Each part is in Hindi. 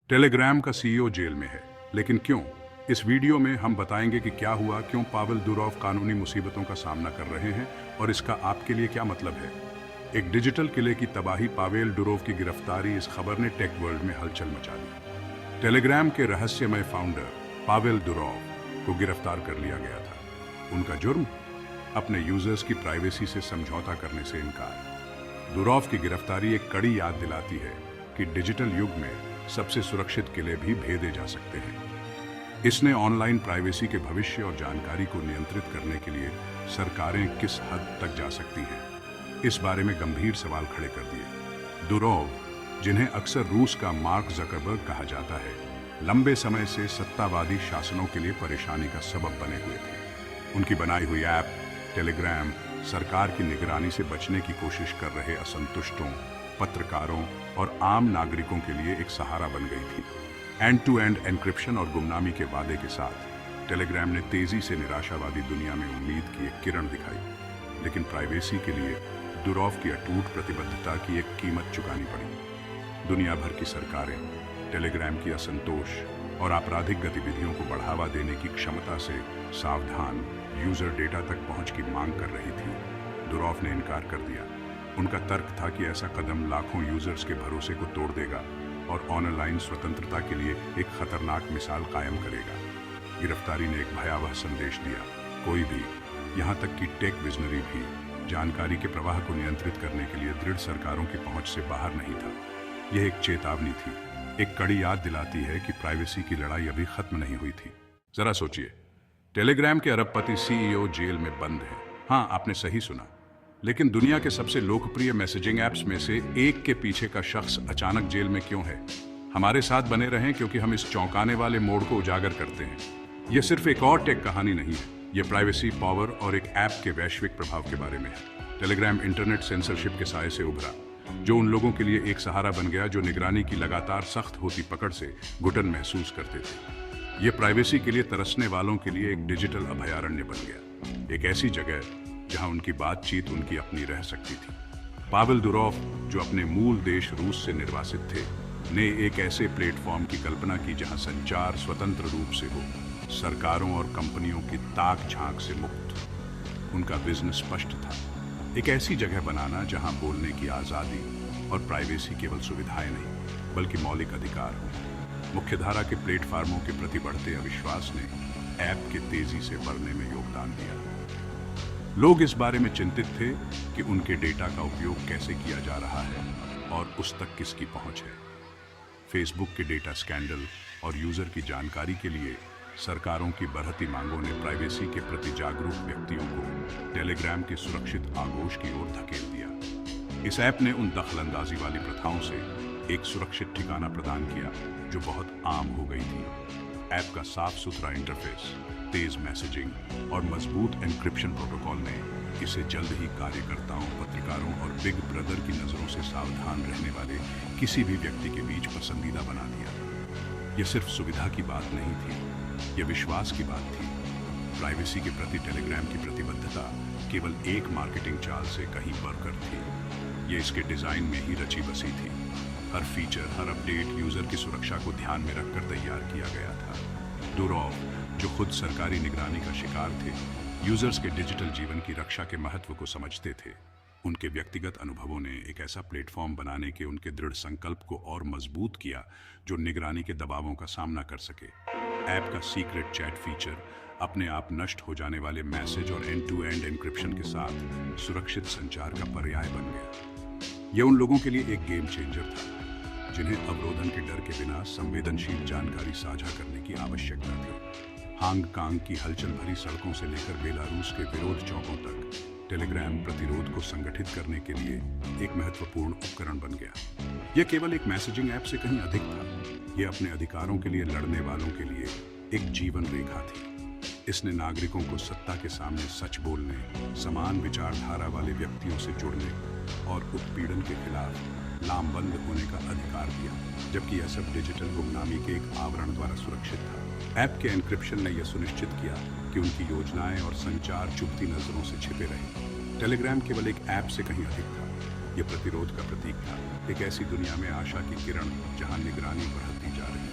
टेलीग्राम का सीईओ जेल में है, लेकिन क्यों? इस वीडियो में हम बताएंगे कि क्या हुआ, क्यों पावेल दुरोव कानूनी मुसीबतों का सामना कर रहे हैं और इसका आपके लिए क्या मतलब है। एक डिजिटल किले की तबाही, पावेल दुरोव की गिरफ्तारी, इस खबर ने टेक वर्ल्ड में हलचल मचा दी। टेलीग्राम के रहस्यमय फाउंडर पावेल दुरोव को गिरफ्तार कर लिया गया था। उनका जुर्म? अपने यूजर्स की प्राइवेसी से समझौता करने से इनकार। दुरोव की गिरफ्तारी एक कड़ी याद दिलाती है कि डिजिटल युग में सबसे सुरक्षित किले भी भेदे जा सकते हैं। इसने ऑनलाइन प्राइवेसी के भविष्य और जानकारी को नियंत्रित करने के लिए सरकारें किस हद तक जा सकती हैं, इस बारे में गंभीर सवाल खड़े कर दिए। दुरोव, जिन्हें अक्सर रूस का मार्क जकरबर्ग कहा जाता है, लंबे समय से सत्तावादी शासनों के लिए परेशानी का सबब बने हुए थे। उनकी बनाई हुई ऐप टेलीग्राम सरकार की निगरानी से बचने की कोशिश कर रहे असंतुष्टों, पत्रकारों और आम नागरिकों के लिए एक सहारा बन गई थी। एंड टू एंड एन्क्रिप्शन और गुमनामी के वादे के साथ टेलीग्राम ने तेजी से निराशावादी दुनिया में उम्मीद की एक किरण दिखाई, लेकिन प्राइवेसी के लिए दुरोव की अटूट प्रतिबद्धता की एक कीमत चुकानी पड़ी। दुनिया भर की सरकारें टेलीग्राम की असंतोष और आपराधिक गतिविधियों को बढ़ावा देने की क्षमता से सावधान यूजर डेटा तक पहुंच की मांग कर रही थी। दुरोव ने इनकार कर दिया। उनका तर्क था कि ऐसा कदम लाखों यूजर्स के भरोसे को तोड़ देगा और ऑनलाइन स्वतंत्रता के लिए एक खतरनाक मिसाल कायम करेगा। गिरफ्तारी ने एक भयावह संदेश दिया। कोई भी, यहाँ तक कि टेक विजनरी भी, जानकारी के प्रवाह को नियंत्रित करने के लिए दृढ़ सरकारों की पहुंच से बाहर नहीं था। यह एक चेतावनी थी, एक कड़ी याद दिलाती है कि प्राइवेसी की लड़ाई अभी खत्म नहीं हुई थी। जरा सोचिए, टेलीग्राम के अरबपति सीईओ जेल में बंद हैं। हाँ, आपने सही सुना, लेकिन दुनिया के सबसे लोकप्रिय मैसेजिंग ऐप्स में से एक के पीछे का शख्स अचानक जेल में क्यों है? हमारे साथ बने रहें, क्योंकि हम इस चौंकाने वाले मोड़ को उजागर करते हैं। यह सिर्फ एक और टेक कहानी नहीं है, यह प्राइवेसी, पावर और एक ऐप के वैश्विक प्रभाव के बारे में है। टेलीग्राम इंटरनेट सेंसरशिप के साए से उभरा, जो उन लोगों के लिए एक सहारा बन गया जो निगरानी की लगातार सख्त होती पकड़ से घुटन महसूस करते थे। यह प्राइवेसी के लिए तरसने वालों के लिए एक डिजिटल अभयारण्य बन गया, एक ऐसी जगह जहां उनकी बातचीत उनकी अपनी रह सकती थी। पावेल दुरोव, जो अपने मूल देश रूस से निर्वासित थे, ने एक ऐसे प्लेटफॉर्म की कल्पना की जहां संचार स्वतंत्र रूप से हो, सरकारों और कंपनियों की ताक झांक से मुक्त। उनका विजन स्पष्ट था, एक ऐसी जगह बनाना जहां बोलने की आज़ादी और प्राइवेसी केवल सुविधाएं नहीं बल्कि मौलिक अधिकार हो। मुख्यधारा के प्लेटफॉर्मों के प्रति बढ़ते अविश्वास ने ऐप के तेजी से बढ़ने में योगदान दिया। लोग इस बारे में चिंतित थे कि उनके डेटा का उपयोग कैसे किया जा रहा है और उस तक किसकी पहुंच है। फेसबुक के डेटा स्कैंडल और यूजर की जानकारी के लिए सरकारों की बढ़ती मांगों ने प्राइवेसी के प्रति जागरूक व्यक्तियों को टेलीग्राम के सुरक्षित आगोश की ओर धकेल दिया। इस ऐप ने उन दखलंदाजी वाली प्रथाओं से एक सुरक्षित ठिकाना प्रदान किया जो बहुत आम हो गई थी। ऐप का साफ सुथरा इंटरफेस, तेज मैसेजिंग और मजबूत एन्क्रिप्शन प्रोटोकॉल ने इसे जल्द ही कार्यकर्ताओं, पत्रकारों और बिग ब्रदर की नजरों से सावधान रहने वाले किसी भी व्यक्ति के बीच पसंदीदा बना दिया। यह सिर्फ सुविधा की बात नहीं थी, यह विश्वास की बात थी। प्राइवेसी के प्रति टेलीग्राम की प्रतिबद्धता केवल एक मार्केटिंग चाल से कहीं बढ़कर थी। यह इसके डिजाइन में ही रची बसी थी। हर फीचर, हर अपडेट यूजर की सुरक्षा को ध्यान में रखकर तैयार किया गया था। दुरोव, जो खुद सरकारी निगरानी का शिकार थे, यूजर्स के डिजिटल जीवन की रक्षा के महत्व को समझते थे। उनके व्यक्तिगत अनुभवों ने एक ऐसा प्लेटफॉर्म बनाने के उनके दृढ़ संकल्प को और मजबूत किया जो निगरानी के दबावों का सामना कर सके। ऐप का सीक्रेट चैट फीचर, अपने आप नष्ट हो जाने वाले मैसेज और एंड टू एंड एन्क्रिप्शन के साथ सुरक्षित संचार का पर्याय बन गया। यह उन लोगों के लिए एक गेम चेंजर था जिन्हें अवरोधन के डर के बिना संवेदनशील जानकारी साझा करने की आवश्यकता थी। हांगकांग की हलचल भरी सड़कों से लेकर बेलारूस के विरोध चौकों तक टेलीग्राम प्रतिरोध को संगठित करने के लिए एक महत्वपूर्ण उपकरण बन गया। यह केवल एक मैसेजिंग ऐप से कहीं अधिक था। यह अपने अधिकारों के लिए लड़ने वालों के लिए एक जीवन रेखा थी। इसने नागरिकों को सत्ता के सामने सच बोलने, समान विचारधारा वाले व्यक्तियों से जुड़ने और उत्पीड़न के खिलाफ लामबंद होने का अधिकार दिया, जबकि यह सब डिजिटल गुमनामी के एक आवरण द्वारा सुरक्षित था। ऐप के एन्क्रिप्शन ने यह सुनिश्चित किया कि उनकी योजनाएं और संचार चुभती नजरों से छिपे रहे। टेलीग्राम केवल एक ऐप से कहीं अधिक था। यह प्रतिरोध का प्रतीक था, एक ऐसी दुनिया में आशा की किरण जहां निगरानी बढ़ती जा रही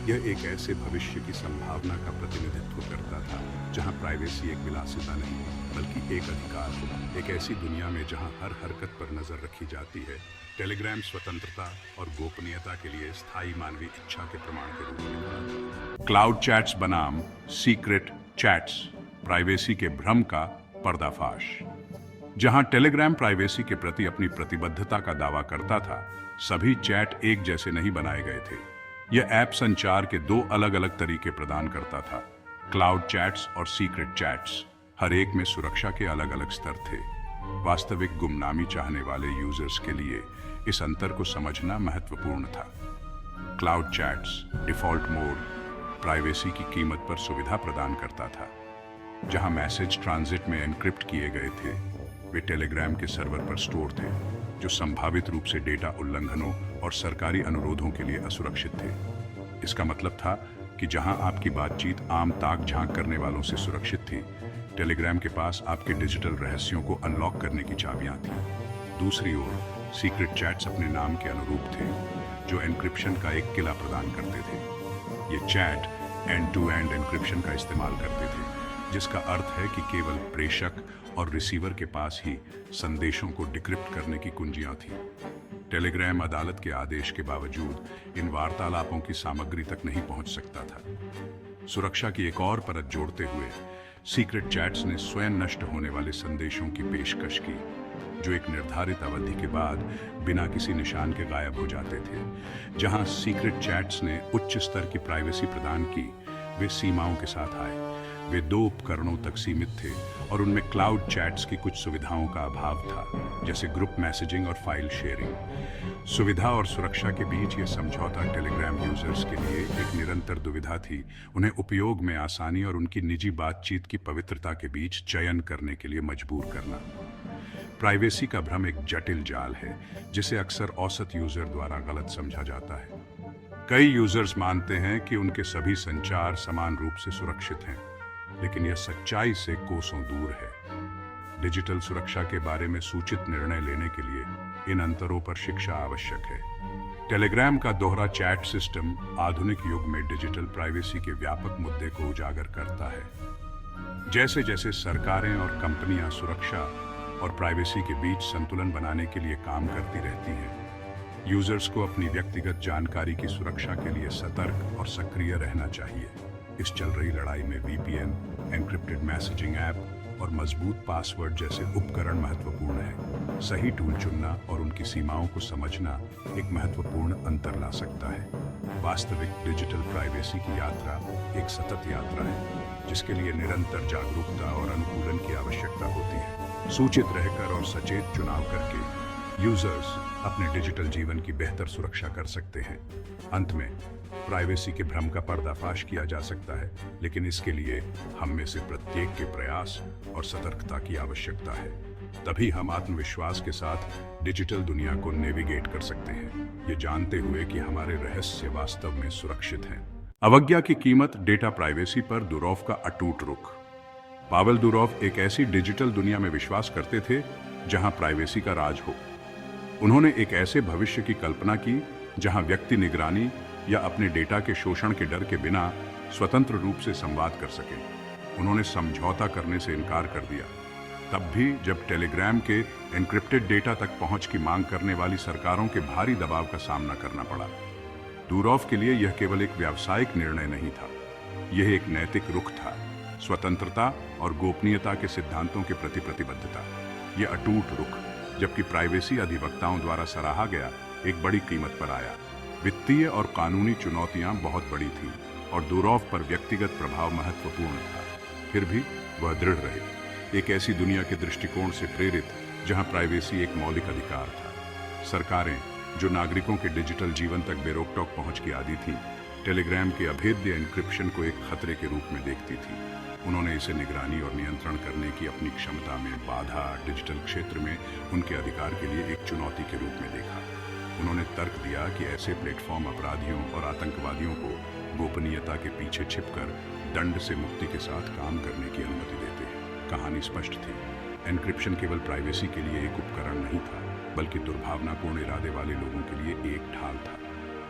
यह एक ऐसे भविष्य की संभावना का प्रतिनिधित्व करता था जहां प्राइवेसी एक विलासिता नहीं बल्कि एक अधिकार हो। एक ऐसी दुनिया में जहां हर हरकत पर नजर रखी जाती है, टेलीग्राम स्वतंत्रता और गोपनीयता के लिए स्थायी मानवीय इच्छा के प्रमाण के रूप में खड़ा था। क्लाउड चैट्स बनाम सीक्रेट चैट्स, प्राइवेसी के भ्रम का पर्दाफाश। जहां टेलीग्राम प्राइवेसी के प्रति अपनी प्रतिबद्धता का दावा करता था, सभी चैट एक जैसे नहीं बनाए गए थे। यह ऐप संचार के दो अलग अलग तरीके प्रदान करता था, क्लाउड चैट्स और सीक्रेट चैट्स। हर एक में सुरक्षा के अलग अलग स्तर थे। वास्तविक गुमनामी चाहने वाले यूजर्स के लिए इस अंतर को समझना महत्वपूर्ण था। Cloud chats default mode privacy की कीमत पर सुविधा प्रदान करता था। जहां मैसेज ट्रांजिट में एन्क्रिप्ट किए गए थे, वे टेलीग्राम के सर्वर पर स्टोर थे, जो संभावित रूप से डेटा उल्लंघनों और सरकारी अनुरोधों के लिए असुरक्षित थे। इसका मतलब था कि जहां आपकी बातचीत आम ताक झांक करने वालों से सुरक्षित थी, टेलीग्राम के पास आपके डिजिटल रहस्यों को अनलॉक करने की चाबियां थीं। दूसरी ओर सीक्रेट चैट्स अपने नाम के अनुरूप थे, जो एन्क्रिप्शन का एक किला प्रदान करते थे। ये chat end to end encryption का इस्तेमाल करते थे, जिसका अर्थ है कि केवल प्रेषक और रिसीवर के पास ही संदेशों को डिक्रिप्ट करने की कुंजियां थीं। टेलीग्राम अदालत के आदेश के बावजूद इन वार्तालापों की सामग्री तक नहीं पहुंच सकता था। सुरक्षा की एक और परत जोड़ते हुए सीक्रेट चैट्स ने स्वयं नष्ट होने वाले संदेशों की पेशकश की, जो एक निर्धारित अवधि के बाद बिना किसी निशान के गायब हो जाते थे। जहां सीक्रेट चैट्स ने उच्च स्तर की प्राइवेसी प्रदान की, वे सीमाओं के साथ आए। वे 2 उपकरणों तक सीमित थे और उनमें क्लाउड चैट्स की कुछ सुविधाओं का अभाव था, जैसे ग्रुप मैसेजिंग और फाइल शेयरिंग। सुविधा और सुरक्षा के बीच ये समझौता टेलीग्राम यूजर्स के लिए एक निरंतर दुविधा थी। उन्हें उपयोग में आसानी और उनकी निजी बातचीत की पवित्रता के बीच चयन करने के लिए मजबूर करना। प्राइवेसी का भ्रम एक जटिल जाल है, जिसे अक्सर औसत यूजर द्वारा गलत समझा जाता है। कई यूजर्स मानते हैं कि उनके सभी संचार समान रूप से सुरक्षित हैं, लेकिन यह सच्चाई से कोसों दूर है। डिजिटल सुरक्षा के बारे में सूचित निर्णय लेने के लिए इन अंतरों पर शिक्षा आवश्यक है। टेलीग्राम का दोहरा चैट सिस्टम आधुनिक युग में डिजिटल प्राइवेसी के व्यापक मुद्दे को उजागर करता है। जैसे जैसे सरकारें और कंपनियां सुरक्षा और प्राइवेसी के बीच संतुलन बनाने के लिए काम करती रहती हैं, यूजर्स को अपनी व्यक्तिगत जानकारी की सुरक्षा के लिए सतर्क और सक्रिय रहना चाहिए। इस चल रही लड़ाई में VPN, एन्क्रिप्टेड मैसेजिंग ऐप और मजबूत पासवर्ड जैसे उपकरण महत्वपूर्ण हैं। सही टूल चुनना और उनकी सीमाओं को समझना एक महत्वपूर्ण अंतर ला सकता है। वास्तविक डिजिटल प्राइवेसी की यात्रा एक सतत यात्रा है, जिसके लिए निरंतर जागरूकता और अनुकूलन की आवश्यकता होती है। सूचित रहकर और सचेत चुनाव करके यूजर्स अपने डिजिटल जीवन की बेहतर सुरक्षा कर सकते हैं। अंत में प्राइवेसी के भ्रम का पर्दाफाश किया जा सकता है, लेकिन इसके लिए हम में से प्रत्येक के प्रयास और सतर्कता की आवश्यकता है। तभी हम आत्मविश्वास के साथ डिजिटल दुनिया को नेविगेट कर सकते हैं, ये जानते हुए कि हमारे रहस्य वास्तव में सुरक्षित हैं। अवज्ञा की कीमत, डेटा प्राइवेसी पर दुरोव का अटूट रुख। पावेल दुरोव एक ऐसी डिजिटल दुनिया में विश्वास करते थे जहां प्राइवेसी का राज हो। उन्होंने एक ऐसे भविष्य की कल्पना की जहां व्यक्ति निगरानी या अपने डेटा के शोषण के डर के बिना स्वतंत्र रूप से संवाद कर सके। उन्होंने समझौता करने से इनकार कर दिया, तब भी जब टेलीग्राम के एन्क्रिप्टेड डेटा तक पहुंच की मांग करने वाली सरकारों के भारी दबाव का सामना करना पड़ा। दुरोव के लिए यह केवल एक व्यावसायिक निर्णय नहीं था, यह एक नैतिक रुख था। स्वतंत्रता और गोपनीयता के सिद्धांतों के प्रति प्रतिबद्धता। यह अटूट रुख, जबकि प्राइवेसी अधिवक्ताओं द्वारा सराहा गया, एक बड़ी कीमत पर आया। वित्तीय और कानूनी चुनौतियां बहुत बड़ी थीं और दुरोव पर व्यक्तिगत प्रभाव महत्वपूर्ण था। फिर भी वह दृढ़ रहे, एक ऐसी दुनिया के दृष्टिकोण से प्रेरित जहां प्राइवेसी एक मौलिक अधिकार था। सरकारें, जो नागरिकों के डिजिटल जीवन तक बेरोक-टोक पहुंच की आदी थीं, टेलीग्राम के अभेद्य एन्क्रिप्शन को एक खतरे के रूप में देखती थी। उन्होंने इसे निगरानी और नियंत्रण करने की अपनी क्षमता में बाधा, डिजिटल क्षेत्र में उनके अधिकार के लिए एक चुनौती के रूप में देखा। उन्होंने तर्क दिया कि ऐसे प्लेटफॉर्म अपराधियों और आतंकवादियों को गोपनीयता के पीछे छिपकर दंड से मुक्ति के साथ काम करने की अनुमति देते हैं। कहानी स्पष्ट थी, एन्क्रिप्शन केवल प्राइवेसी के लिए एक उपकरण नहीं था, बल्कि दुर्भावनापूर्ण इरादे वाले लोगों के लिए एक ढाल था।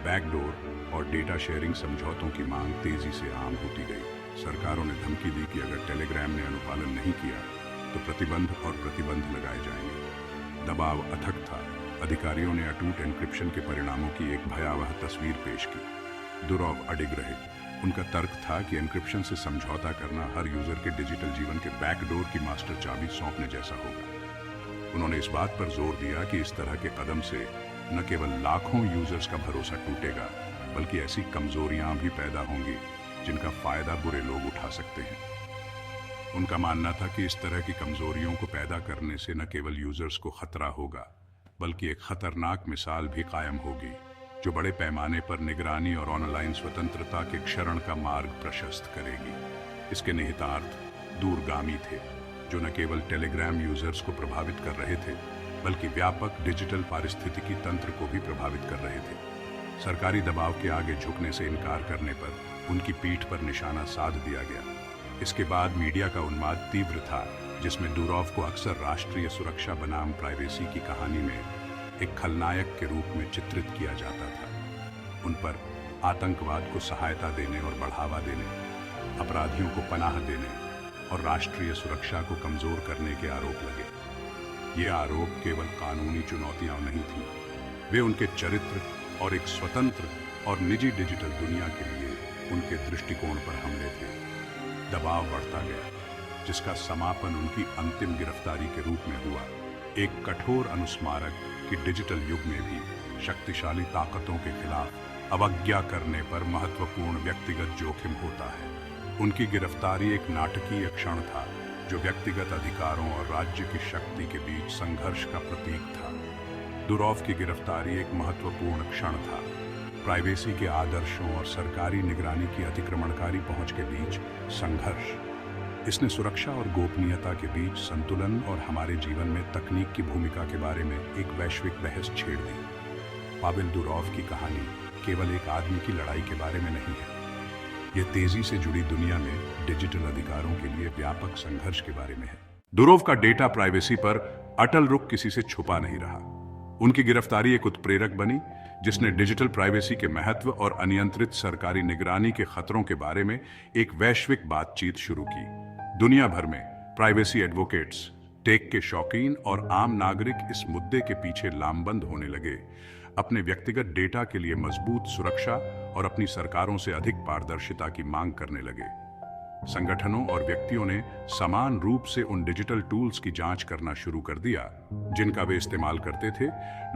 बैकडोर और डेटा शेयरिंग समझौतों की मांग तेजी से आम होती गई। सरकारों ने धमकी दी कि अगर टेलीग्राम ने अनुपालन नहीं किया तो प्रतिबंध लगाए जाएंगे। दबाव अथक था। अधिकारियों ने अटूट एन्क्रिप्शन के परिणामों की एक भयावह तस्वीर पेश की। दुरॉव अडिग रहे। उनका तर्क था कि एन्क्रिप्शन से समझौता करना हर यूजर के डिजिटल जीवन के बैकडोर की मास्टर चाबी सौंपने जैसा होगा। उन्होंने इस बात पर जोर दिया कि इस तरह के कदम से न केवल लाखों यूजर्स का भरोसा टूटेगा, बल्कि ऐसी कमजोरियां भी पैदा होंगी जिनका फायदा बुरे लोग उठा सकते हैं। उनका मानना था कि इस तरह की कमजोरियों को पैदा करने से न केवल यूजर्स को खतरा होगा, बल्कि एक खतरनाक मिसाल भी कायम होगी जो बड़े पैमाने पर निगरानी और ऑनलाइन स्वतंत्रता के क्षरण का मार्ग प्रशस्त करेगी। इसके निहितार्थ दूरगामी थे, जो न केवल टेलीग्राम यूजर्स को प्रभावित कर रहे थे, बल्कि व्यापक डिजिटल पारिस्थितिकी तंत्र को भी प्रभावित कर रहे थे। सरकारी दबाव के आगे झुकने से इनकार करने पर उनकी पीठ पर निशाना साध दिया गया। इसके बाद मीडिया का उन्माद तीव्र था, जिसमें डुरॉव को अक्सर राष्ट्रीय सुरक्षा बनाम प्राइवेसी की कहानी में एक खलनायक के रूप में चित्रित किया जाता था। उन पर आतंकवाद को सहायता देने और बढ़ावा देने, अपराधियों को पनाह देने और राष्ट्रीय सुरक्षा को कमजोर करने के आरोप लगे। ये आरोप केवल कानूनी चुनौतियां नहीं थी, वे उनके चरित्र और एक स्वतंत्र और निजी डिजिटल दुनिया के लिए उनके दृष्टिकोण पर हमले थे। दबाव बढ़ता गया, जिसका समापन उनकी अंतिम गिरफ्तारी के रूप में हुआ। एक कठोर अनुस्मारक कि डिजिटल युग में भी शक्तिशाली ताकतों के खिलाफ अवज्ञा करने पर महत्वपूर्ण व्यक्तिगत जोखिम होता है। उनकी गिरफ्तारी एक नाटकीय क्षण था, जो व्यक्तिगत अधिकारों और राज्य की शक्ति के बीच संघर्ष का प्रतीक था। डुरॉव की गिरफ्तारी एक महत्वपूर्ण क्षण था, प्राइवेसी के आदर्शों और सरकारी निगरानी की अतिक्रमणकारी पहुंच के बीच संघर्ष। इसने सुरक्षा और गोपनीयता के बीच संतुलन और हमारे जीवन में तकनीक की भूमिका के बारे में एक वैश्विक बहस छेड़ दी। पावेल दुरॉव की कहानी केवल एक आदमी की लड़ाई के बारे में नहीं है, यह तेजी से जुड़ी दुनिया में डिजिटल अधिकारों के लिए व्यापक संघर्ष के बारे में है। दुरॉव का डेटा प्राइवेसी पर अटल रुख किसी से छुपा नहीं रहा। उनकी गिरफ्तारी एक उत्प्रेरक बनी, जिसने डिजिटल प्राइवेसी के महत्व और अनियंत्रित सरकारी निगरानी के खतरों के बारे में एक वैश्विक बातचीत शुरू की। दुनिया भर में प्राइवेसी एडवोकेट्स, टेक के शौकीन और आम नागरिक इस मुद्दे के पीछे लामबंद होने लगे। अपने व्यक्तिगत डेटा के लिए मजबूत सुरक्षा और अपनी सरकारों से अधिक पारदर्शिता की मांग करने लगे। संगठनों और व्यक्तियों ने समान रूप से उन डिजिटल टूल्स की जांच करना शुरू कर दिया जिनका वे इस्तेमाल करते थे।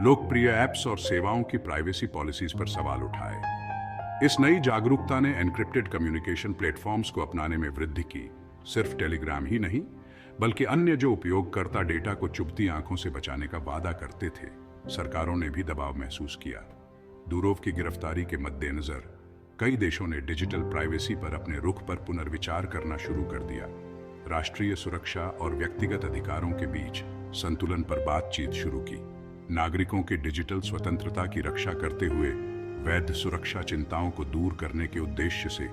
लोकप्रिय ऐप्स और सेवाओं की प्राइवेसी पॉलिसीज पर सवाल उठाए। इस नई जागरूकता ने एन्क्रिप्टेड कम्युनिकेशन प्लेटफॉर्म्स को अपनाने में वृद्धि की। सिर्फ टेलीग्राम ही नहीं, बल्कि अन्य जो उपयोगकर्ता डेटा को चुभती आंखों से बचाने का वादा करते थे। सरकारों ने भी दबाव महसूस किया। दुरॉव की गिरफ्तारी के मद्देनजर कई देशों ने डिजिटल प्राइवेसी पर अपने रुख पर पुनर्विचार करना शुरू कर दिया। राष्ट्रीय सुरक्षा और व्यक्तिगत अधिकारों के बीच संतुलन पर बातचीत शुरू की। नागरिकों के डिजिटल स्वतंत्रता की रक्षा करते हुए वैध सुरक्षा चिंताओं को दूर करने के उद्देश्य से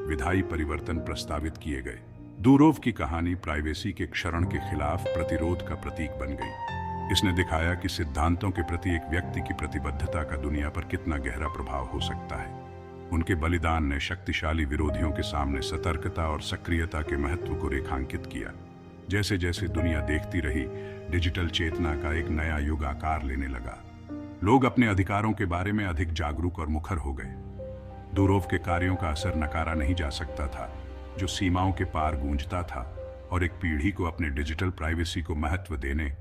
विधायी परिवर्तन प्रस्तावित किए गए। दुरॉव की कहानी प्राइवेसी के क्षरण के खिलाफ प्रतिरोध का प्रतीक बन गई। इसने दिखाया कि सिद्धांतों के प्रति एक व्यक्ति की प्रतिबद्धता का दुनिया पर कितना गहरा प्रभाव हो सकता है। उनके बलिदान ने शक्तिशाली विरोधियों के सामने सतर्कता और सक्रियता के महत्व को रेखांकित किया। जैसे जैसे दुनिया देखती रही, डिजिटल चेतना का एक नया युग आकार लेने लगा। लोग अपने अधिकारों के बारे में अधिक जागरूक और मुखर हो गए। दुरॉव के कार्यों का असर नकारा नहीं जा सकता था, जो सीमाओं के पार गूंजता था और एक पीढ़ी को अपने डिजिटल प्राइवेसी को महत्व देने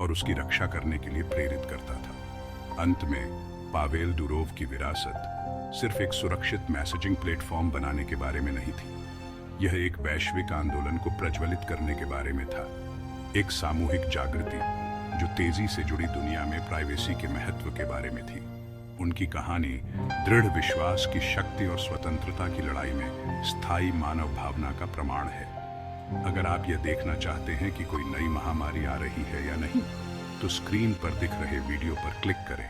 और उसकी रक्षा करने के लिए प्रेरित करता था। अंत में पावेल दुरॉव की विरासत सिर्फ एक सुरक्षित मैसेजिंग प्लेटफॉर्म बनाने के बारे में नहीं थी। यह एक वैश्विक आंदोलन को प्रज्वलित करने के बारे में था, एक सामूहिक जागृति जो तेजी से जुड़ी दुनिया में प्राइवेसी के महत्व के बारे में थी। उनकी कहानी दृढ़ विश्वास की शक्ति और स्वतंत्रता की लड़ाई में स्थायी मानव भावना का प्रमाण है। अगर आप यह देखना चाहते हैं कि कोई नई महामारी आ रही है या नहीं, तो स्क्रीन पर दिख रहे वीडियो पर क्लिक करें।